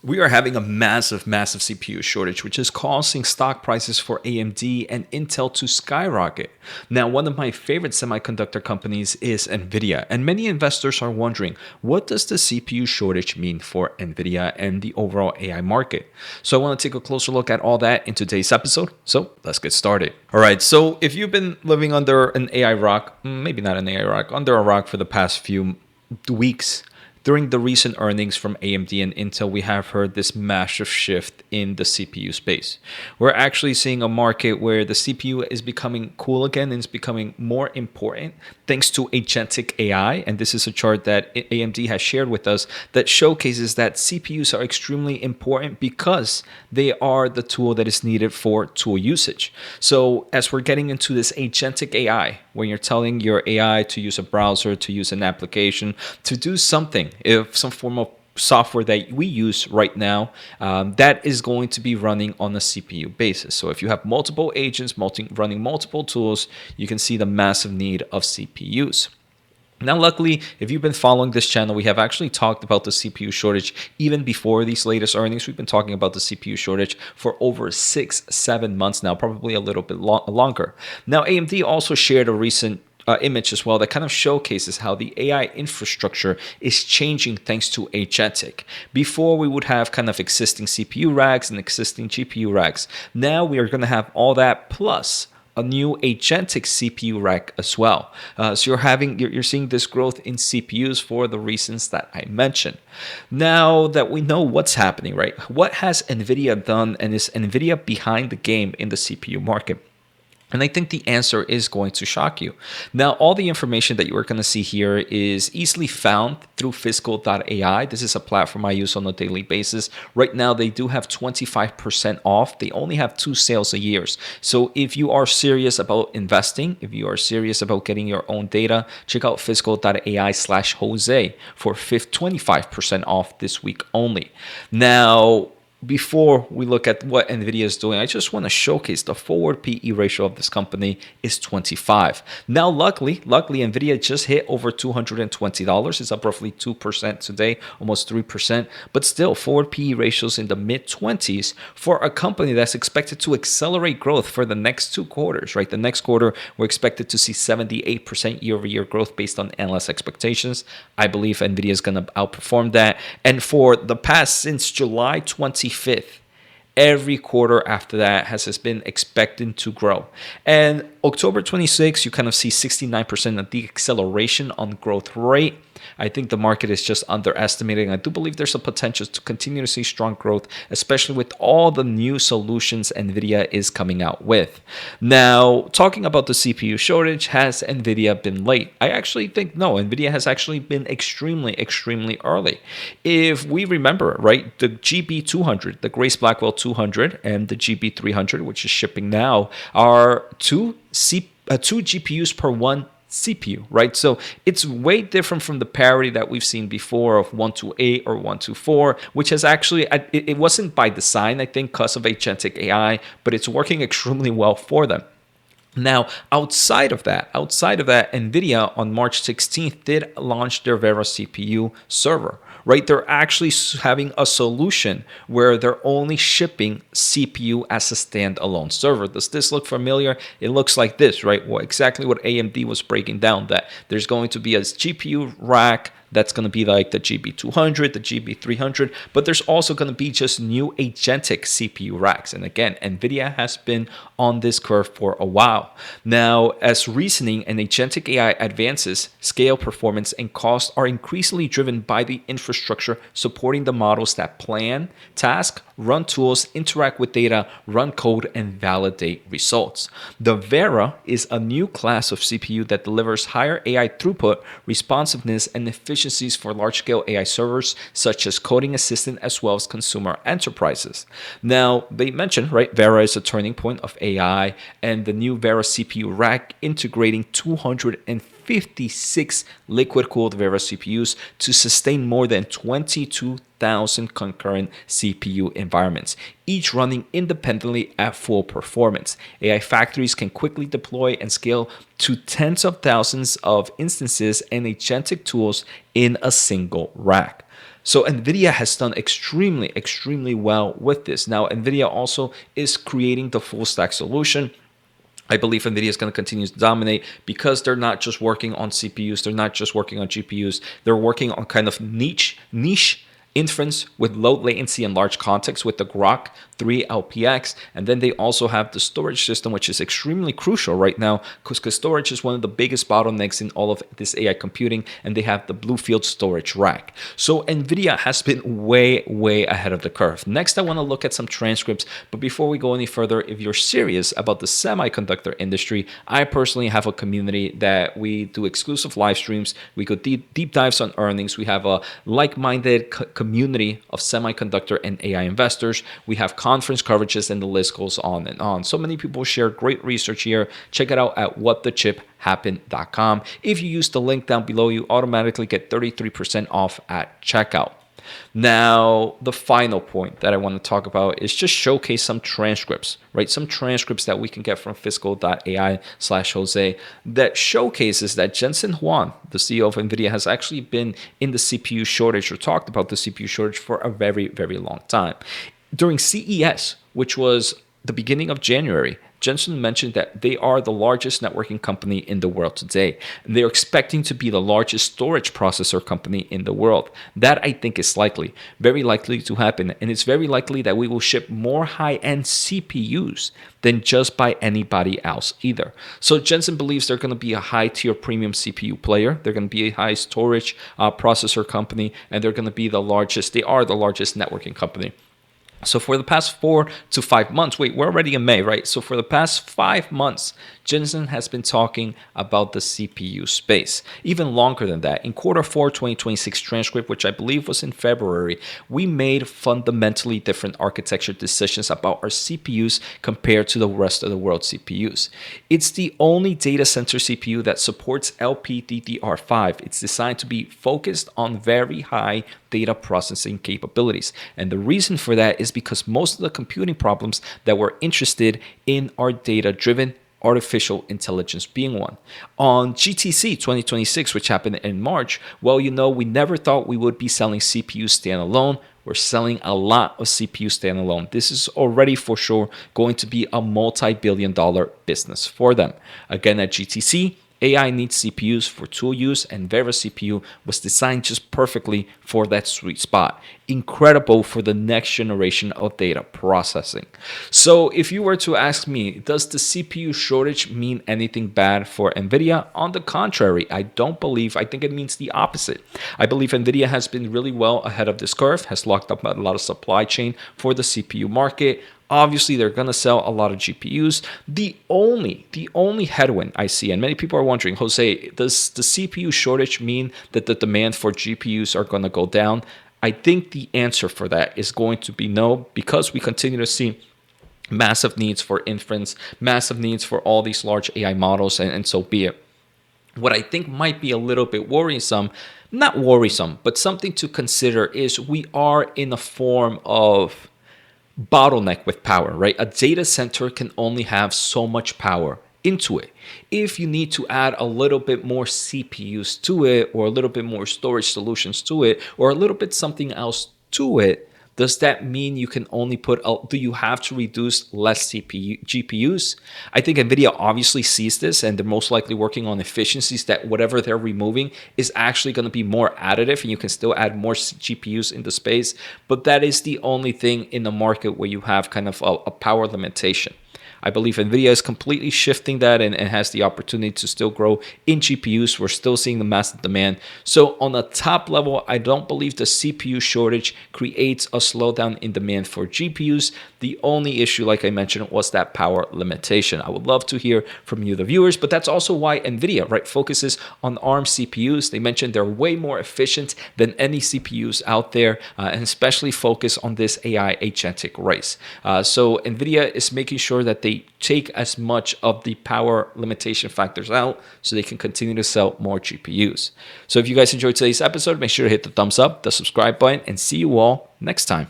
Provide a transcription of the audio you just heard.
We are having a massive CPU shortage, which is causing stock prices for AMD and Intel to skyrocket. Now, one of my favorite semiconductor companies is NVIDIA, and many investors are wondering, what does the CPU shortage mean for NVIDIA and the overall AI market? So I want to take a closer look at all that in today's episode. So let's get started. All right, so if you've been living under an AI rock, maybe not an AI rock, under a rock for the past few weeks, during the recent earnings from AMD and Intel, we have heard this massive shift in the CPU space. We're actually seeing a market where the CPU is becoming cool again and is becoming more important thanks to agentic AI. And this is a chart that AMD has shared with us that showcases that CPUs are extremely important because they are the tool that is needed for tool usage. So as we're getting into this agentic AI, when you're telling your AI to use a browser, to use an application, to do something, if some form of software that we use right now, that is going to be running on a CPU basis. So if you have multiple agents running multiple tools, you can see the massive need of CPUs. Now, luckily, if you've been following this channel, we have actually talked about the CPU shortage even before these latest earnings. We've been talking about the CPU shortage for over 6-7 months now, probably a little bit longer. Now, AMD also shared a recent image as well that kind of showcases how the AI infrastructure is changing thanks to agentic. Before, we would have kind of existing CPU racks and existing GPU racks. Now we are going to have all that plus a new agentic CPU rack as well. So you're seeing this growth in CPUs for the reasons that I mentioned. Now that we know what's happening, right? What has NVIDIA done, and is NVIDIA behind the game in the CPU market? And I think the answer is going to shock you. Now, all the information that you are going to see here is easily found through fiscal.ai. This is a platform I use on a daily basis. Right now, they do have 25% off. They only have 2 sales a year. So if you are serious about investing, if you are serious about getting your own data, check out fiscal.ai/Jose for 25% off this week only. Now, before we look at what NVIDIA is doing, I just want to showcase the forward PE ratio of this company is 25. Now, luckily, NVIDIA just hit over $220. It's up roughly 2% today, almost 3%. But still, forward PE ratios in the mid-20s for a company that's expected to accelerate growth for the next 2 quarters, right? The next quarter, we're expected to see 78% year-over-year growth based on analyst expectations. I believe NVIDIA is going to outperform that. And for the past, since July 25th, every quarter after that has been expected to grow. And October 26th, you kind of see 69% of the acceleration on growth rate. I think the market is just underestimating. I do believe there's a potential to continue to see strong growth, especially with all the new solutions NVIDIA is coming out with. Now, talking about the CPU shortage, has NVIDIA been late? I actually think no, NVIDIA has actually been extremely early. If we remember, right, the GB200, the Grace Blackwell 200, and the GB300, which is shipping now, are two GPUs per one CPU, right? So it's way different from the parity that we've seen before of 1 to 8 or 1 to 4, which has actually, it wasn't by design, I think, because of agentic AI, but it's working extremely well for them. Now, outside of that, NVIDIA on March 16th did launch their Vera CPU server, right? They're actually having a solution where they're only shipping CPU as a standalone server. Does this look familiar? It looks like this, right? Well, exactly what AMD was breaking down, that there's going to be a GPU rack that's going to be like the GB200, the GB300, but there's also going to be just new agentic CPU racks. And again, NVIDIA has been on this curve for a while. Now, as reasoning and agentic AI advances, scale, performance, and cost are increasingly driven by the infrastructure supporting the models that plan, task, run tools, interact with data, run code, and validate results. The Vera is a new class of CPU that delivers higher AI throughput, responsiveness, and efficiency for large-scale AI servers, such as coding assistant, as well as consumer enterprises. Now, they mentioned, right, Vera is a turning point of AI, and the new Vera CPU rack integrating 256 liquid-cooled Vera CPUs to sustain more than 22,000 concurrent CPU environments, each running independently at full performance. AI factories can quickly deploy and scale to tens of thousands of instances and agentic tools in a single rack. So NVIDIA has done extremely well with this. Now, NVIDIA also is creating the full stack solution. I believe NVIDIA is going to continue to dominate because they're not just working on CPUs, they're not just working on GPUs, they're working on kind of niche inference with low latency and large context with the Grok 3 LPX. And then they also have the storage system, which is extremely crucial right now because storage is one of the biggest bottlenecks in all of this AI computing. And they have the Bluefield storage rack. So NVIDIA has been way ahead of the curve. Next, I want to look at some transcripts. But before we go any further, if you're serious about the semiconductor industry, I personally have a community that we do exclusive live streams. We go deep dives on earnings. We have a like-minded community of semiconductor and AI investors. We have conference coverages, and the list goes on and on. So many people share great research here. Check it out at whatthechip.com. If you use the link down below, you automatically get 33% off at checkout. Now, the final point that I want to talk about is just showcase some transcripts, right? Some transcripts that we can get from fiscal.ai/Jose that showcases that Jensen Huang, the CEO of NVIDIA, has actually been in the CPU shortage or talked about the CPU shortage for a very long time. During CES, which was the beginning of January, Jensen mentioned that they are the largest networking company in the world today. And they're expecting to be the largest storage processor company in the world. That, I think, is very likely to happen. And it's very likely that we will ship more high-end CPUs than just by anybody else either. So Jensen believes they're going to be a high-tier premium CPU player. They're going to be a high storage processor company. And they're going to be they are the largest networking company. So for the past 4 to 5 months, we're already in May, right? So for the past 5 months, Jensen has been talking about the CPU space. Even longer than that. In Q4 2026 transcript, which I believe was in February, we made fundamentally different architecture decisions about our CPUs compared to the rest of the world's CPUs. It's the only data center CPU that supports LPDDR5. It's designed to be focused on very high data processing capabilities. And the reason for that is because most of the computing problems that we're interested in are data-driven, artificial intelligence being one. On GTC 2026, which happened in March, we never thought we would be selling CPUs standalone. We're selling a lot of CPUs standalone. This is already for sure going to be a multi-billion-dollar business for them. Again, at GTC, AI needs CPUs for tool use, and Vera CPU was designed just perfectly for that sweet spot. Incredible for the next generation of data processing. So if you were to ask me, does the CPU shortage mean anything bad for NVIDIA? On the contrary, I think it means the opposite. I believe NVIDIA has been really well ahead of this curve, has locked up a lot of supply chain for the CPU market. Obviously, they're going to sell a lot of GPUs. The only headwind I see, and many people are wondering, Jose, does the CPU shortage mean that the demand for GPUs are going to go down? I think the answer for that is going to be no, because we continue to see massive needs for inference, massive needs for all these large AI models, and so be it. What I think might be a little bit worrisome, not worrisome, but something to consider is we are in a form of bottleneck with power, right? A data center can only have so much power into it. If you need to add a little bit more CPUs to it, or a little bit more storage solutions to it, or a little bit something else to it, does that mean you can only do you have to reduce less GPUs? I think NVIDIA obviously sees this, and they're most likely working on efficiencies that whatever they're removing is actually going to be more additive, and you can still add more GPUs in the space. But that is the only thing in the market where you have kind of a power limitation. I believe NVIDIA is completely shifting that and has the opportunity to still grow in GPUs. We're still seeing the massive demand. So on the top level, I don't believe the CPU shortage creates a slowdown in demand for GPUs. The only issue, like I mentioned, was that power limitation. I would love to hear from you, the viewers, but that's also why NVIDIA, right, focuses on ARM CPUs. They mentioned they're way more efficient than any CPUs out there, and especially focus on this AI agentic race. So NVIDIA is making sure that they take as much of the power limitation factors out so they can continue to sell more GPUs. So if you guys enjoyed today's episode, make sure to hit the thumbs up, the subscribe button, and see you all next time.